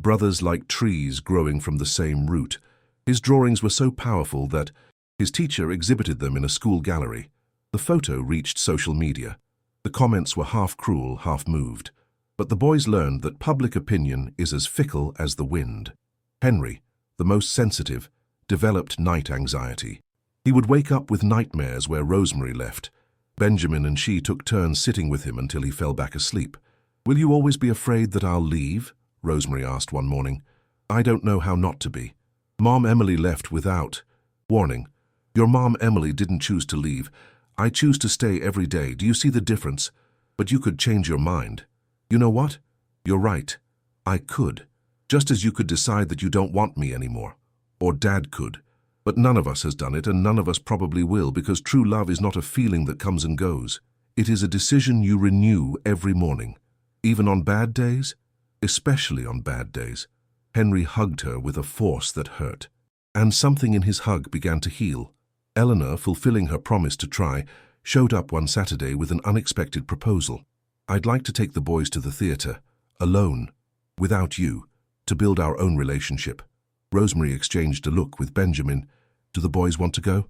brothers like trees growing from the same root. His drawings were so powerful that his teacher exhibited them in a school gallery. The photo reached social media. The comments were half cruel, half moved. But the boys learned that public opinion is as fickle as the wind. Henry, the most sensitive, developed night anxiety. He would wake up with nightmares where Rosemary left. Benjamin and she took turns sitting with him until he fell back asleep. "Will you always be afraid that I'll leave?" Rosemary asked one morning. "I don't know how not to be. Mom Emily left without warning. Your mom Emily didn't choose to leave. I choose to stay every day. Do you see the difference? But you could change your mind. You know what? You're right. I could. Just as you could decide that you don't want me anymore. Or Dad could. But none of us has done it, and none of us probably will, because true love is not a feeling that comes and goes. It is a decision you renew every morning. Even on bad days? Especially on bad days." Henry hugged her with a force that hurt. And something in his hug began to heal. Eleanor, fulfilling her promise to try, showed up one Saturday with an unexpected proposal. "I'd like to take the boys to the theater, alone, without you, to build our own relationship." Rosemary exchanged a look with Benjamin. "Do the boys want to go?"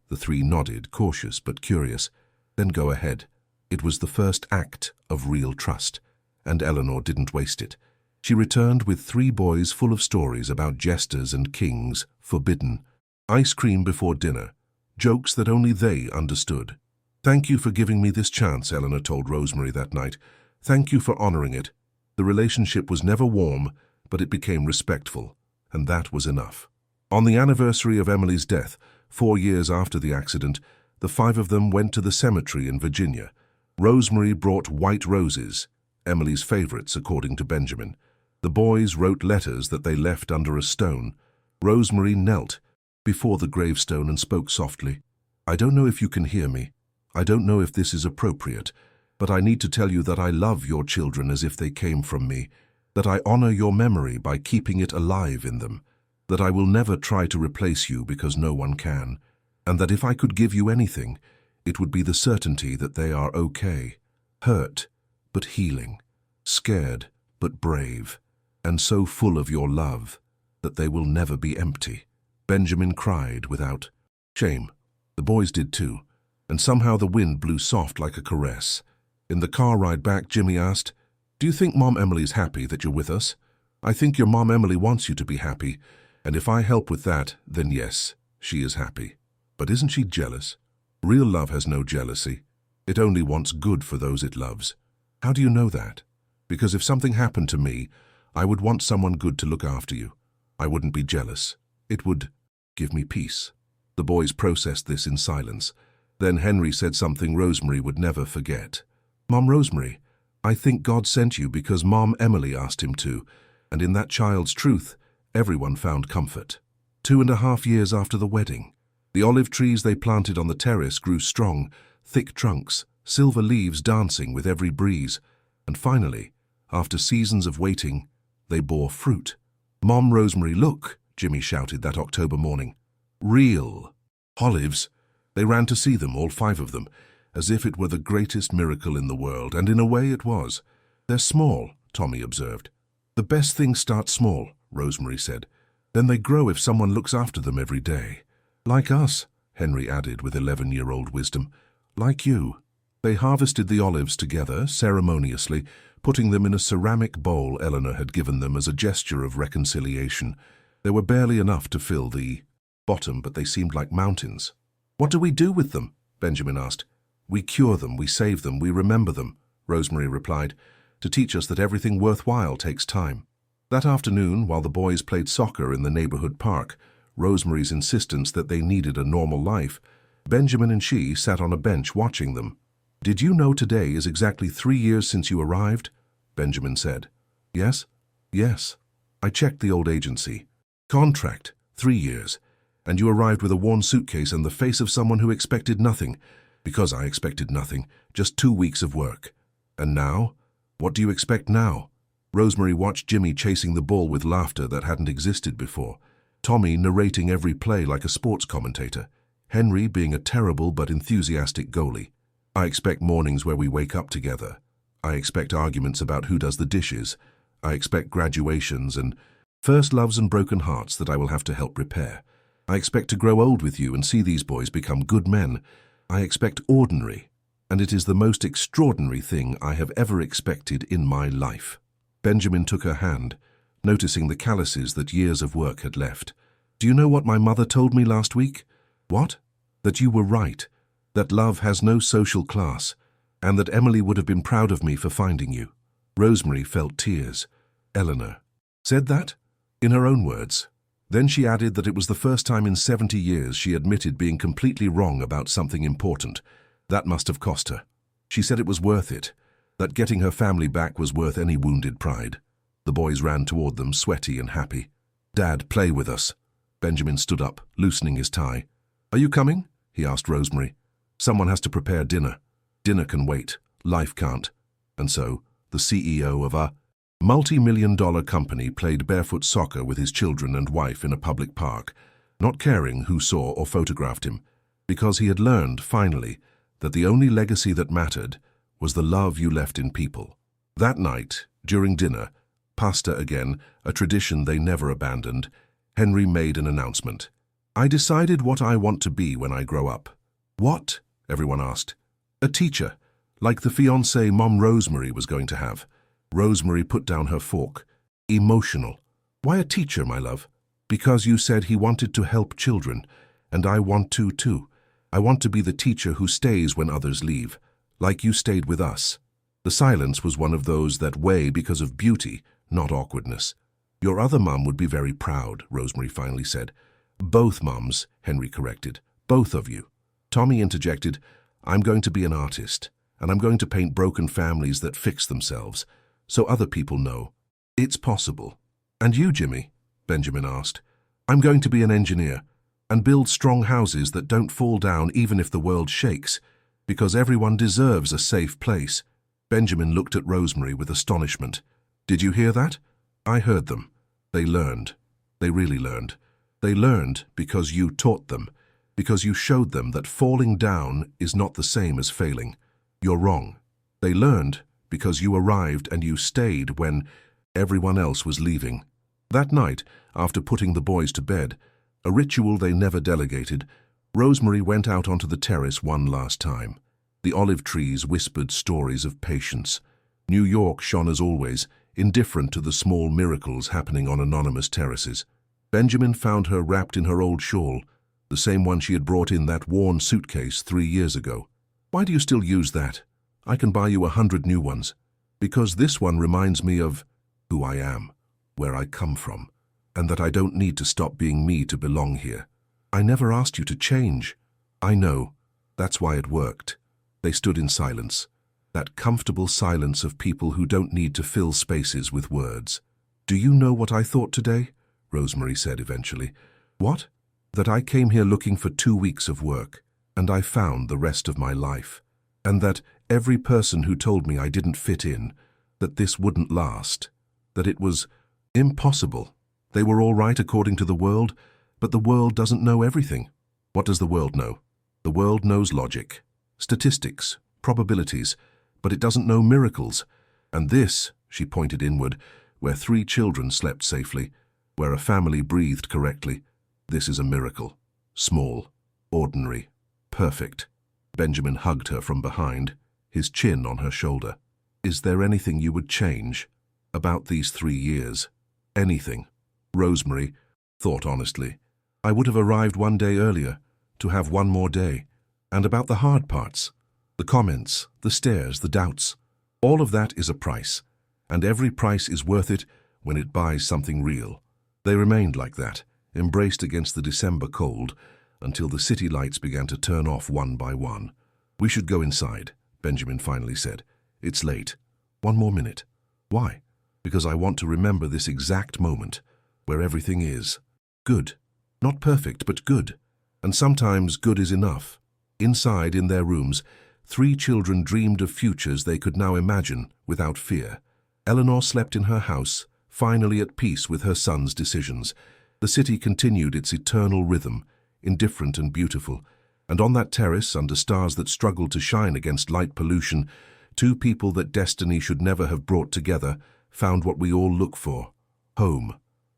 The three nodded, cautious but curious. "Then go ahead." It was the first act of real trust, and Eleanor didn't waste it. She returned with 3 boys full of stories about jesters and kings, forbidden, ice cream before dinner, jokes that only they understood. "Thank you for giving me this chance," Eleanor told Rosemary that night. "Thank you for honoring it." The relationship was never warm, but it became respectful, and that was enough. On the anniversary of Emily's death, 4 years after the accident, the 5 of them went to the cemetery in Virginia. Rosemary brought white roses, Emily's favorites according to Benjamin. The boys wrote letters that they left under a stone. Rosemary knelt before the gravestone and spoke softly. "I don't know if you can hear me. I don't know if this is appropriate, but I need to tell you that I love your children as if they came from me, that I honor your memory by keeping it alive in them, that I will never try to replace you because no one can, and that if I could give you anything, it would be the certainty that they are okay, hurt but healing, scared but brave, and so full of your love that they will never be empty." Benjamin cried without shame. The boys did too, and somehow the wind blew soft like a caress. In the car ride back, Jimmy asked, "Do you think Mom Emily's happy that you're with us?" "I think your Mom Emily wants you to be happy, and if I help with that, then yes, she is happy. But isn't she jealous? Real love has no jealousy. It only wants good for those it loves." "How do you know that?" "Because if something happened to me, I would want someone good to look after you. I wouldn't be jealous. It would give me peace." The boys processed this in silence. Then Henry said something Rosemary would never forget. "Mom Rosemary, I think God sent you because Mom Emily asked him to, and in that child's truth, everyone found comfort." 2.5 years after the wedding, the olive trees they planted on the terrace grew strong, thick trunks, silver leaves dancing with every breeze, and finally, after seasons of waiting, they bore fruit. "Mom Rosemary, look!" Jimmy shouted that October morning. "Real olives!" They ran to see them, all 5 of them, as if it were the greatest miracle in the world, and in a way it was. "They're small," Tommy observed. "The best things start small," Rosemary said. "Then they grow if someone looks after them every day." "Like us," Henry added with 11-year-old wisdom. "Like you." They harvested the olives together, ceremoniously, putting them in a ceramic bowl Eleanor had given them as a gesture of reconciliation. There were barely enough to fill the bottom, but they seemed like mountains. "What do we do with them?" Benjamin asked. "We cure them, we save them, we remember them," Rosemary replied, "to teach us that everything worthwhile takes time." That afternoon, while the boys played soccer in the neighborhood park, Rosemary's insistence that they needed a normal life, Benjamin and she sat on a bench watching them. "Did you know today is exactly 3 years since you arrived?" Benjamin said. "Yes? Yes. I checked the old agency. Contract, 3 years. And you arrived with a worn suitcase and the face of someone who expected nothing, because I expected nothing, just 2 weeks of work. And now? What do you expect now?" Rosemary watched Jimmy chasing the ball with laughter that hadn't existed before. Tommy narrating every play like a sports commentator. Henry being a terrible but enthusiastic goalie. "I expect mornings where we wake up together. I expect arguments about who does the dishes. I expect graduations and first loves and broken hearts that I will have to help repair. I expect to grow old with you and see these boys become good men. I expect ordinary, and it is the most extraordinary thing I have ever expected in my life." Benjamin took her hand, noticing the calluses that years of work had left. "Do you know what my mother told me last week?" "What?" "That you were right, that love has no social class, and that Emily would have been proud of me for finding you." Rosemary felt tears. Eleanor said that? In her own words. Then she added that it was the first time in 70 years she admitted being completely wrong about something important. That must have cost her. She said it was worth it, that getting her family back was worth any wounded pride. The boys ran toward them, sweaty and happy. "Dad, play with us." Benjamin stood up, loosening his tie. "Are you coming?" he asked Rosemary. "Someone has to prepare dinner. Dinner can wait. Life can't." And so, the CEO of a multi-million-dollar company played barefoot soccer with his children and wife in a public park, not caring who saw or photographed him, because he had learned, finally, that the only legacy that mattered was the love you left in people. That night, during dinner, pasta again, a tradition they never abandoned, Henry made an announcement. "I decided what I want to be when I grow up." "What?" everyone asked. "A teacher, like the fiancée Mom Rosemary was going to have." Rosemary put down her fork. "Emotional." "Why a teacher, my love?" "Because you said he wanted to help children, and I want to too. I want to be the teacher who stays when others leave, like you stayed with us." The silence was one of those that weigh because of beauty, not awkwardness. "Your other mum would be very proud," Rosemary finally said. "Both mums," Henry corrected. "Both of you." Tommy interjected, "I'm going to be an artist, and I'm going to paint broken families that fix themselves, so other people know it's possible." "And you, Jimmy?" Benjamin asked. "I'm going to be an engineer and build strong houses that don't fall down even if the world shakes, because everyone deserves a safe place." Benjamin looked at Rosemary with astonishment. "Did you hear that?" "I heard them. They learned. They really learned. They learned because you taught them, because you showed them that falling down is not the same as failing. You're wrong. They learned because you arrived and you stayed when everyone else was leaving." That night, after putting the boys to bed, a ritual they never delegated, Rosemary went out onto the terrace one last time. The olive trees whispered stories of patience. New York shone as always, indifferent to the small miracles happening on anonymous terraces. Benjamin found her wrapped in her old shawl, the same one she had brought in that worn suitcase 3 years ago. "Why do you still use that? I can buy you 100 new ones." "Because this one reminds me of who I am, where I come from, and that I don't need to stop being me to belong here." "I never asked you to change." "I know. That's why it worked." They stood in silence, that comfortable silence of people who don't need to fill spaces with words. "Do you know what I thought today?" Rosemary said eventually. "What?" "That I came here looking for 2 weeks of work, and I found the rest of my life. And that every person who told me I didn't fit in, that this wouldn't last, that it was impossible. They were all right according to the world, but the world doesn't know everything." "What does the world know?" "The world knows logic, statistics, probabilities, but it doesn't know miracles. And this," she pointed inward, "where 3 children slept safely, where a family breathed correctly, this is a miracle. Small, ordinary, perfect." Benjamin hugged her from behind, his chin on her shoulder. "Is there anything you would change about these 3 years?" "Anything." Rosemary thought honestly. "I would have arrived 1 day earlier, to have 1 more day. And about the hard parts, the comments, the stares, the doubts. All of that is a price, and every price is worth it when it buys something real." They remained like that, embraced against the December cold, until the city lights began to turn off one by one. "We should go inside," Benjamin finally said. "It's late. 1 more minute." "Why?" "Because I want to remember this exact moment, where everything is good. Not perfect, but good. And sometimes good is enough." Inside, in their rooms, 3 children dreamed of futures they could now imagine without fear. Eleanor slept in her house, finally at peace with her son's decisions. The city continued its eternal rhythm, indifferent and beautiful, and on that terrace, under stars that struggled to shine against light pollution, 2 people that destiny should never have brought together found what we all look for: home.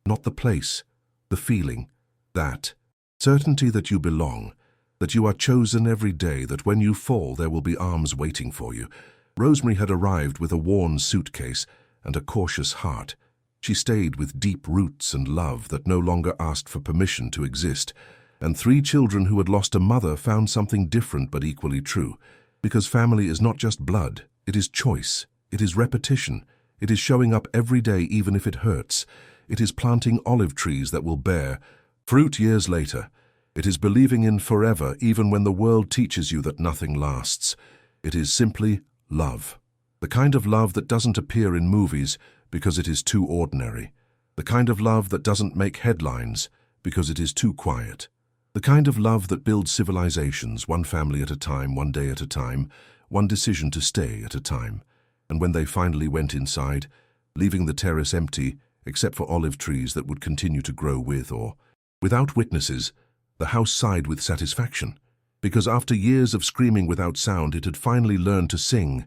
Not the place, the feeling, that certainty that you belong, that you are chosen every day, that when you fall there will be arms waiting for you. Rosemary had arrived with a worn suitcase and a cautious heart. She stayed with deep roots and love that no longer asked for permission to exist. And 3 children who had lost a mother found something different but equally true. Because family is not just blood, it is choice, it is repetition, it is showing up every day even if it hurts. It is planting olive trees that will bear fruit years later. It is believing in forever even when the world teaches you that nothing lasts. It is simply love. The kind of love that doesn't appear in movies because it is too ordinary. The kind of love that doesn't make headlines because it is too quiet. The kind of love that builds civilizations, one family at a time, one day at a time, one decision to stay at a time. And when they finally went inside, leaving the terrace empty, except for olive trees that would continue to grow with or without witnesses, the house sighed with satisfaction, because after years of screaming without sound, it had finally learned to sing.